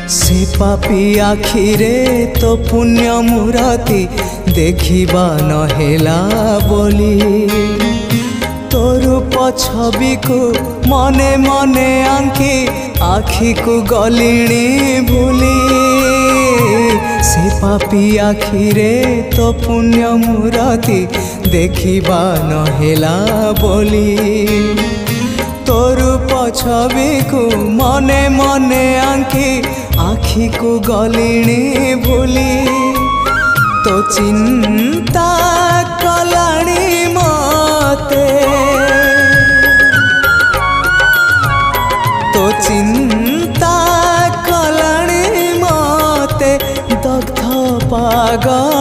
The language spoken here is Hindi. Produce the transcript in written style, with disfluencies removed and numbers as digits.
से पापी आखिरे तो पुण्य मूरति देखिबा नहेला बोली तोर छवि को मने मने आंकी आखि को गलिणी भूली से पापी आखिरे तो पुण्य मूरति देखिबा नहेला बोली तोर छवि को मने मने आंकी आखि को गलिणी भूली तो चिंता कलाणी मते तो चिंता कलाणी मते दग्ध पागल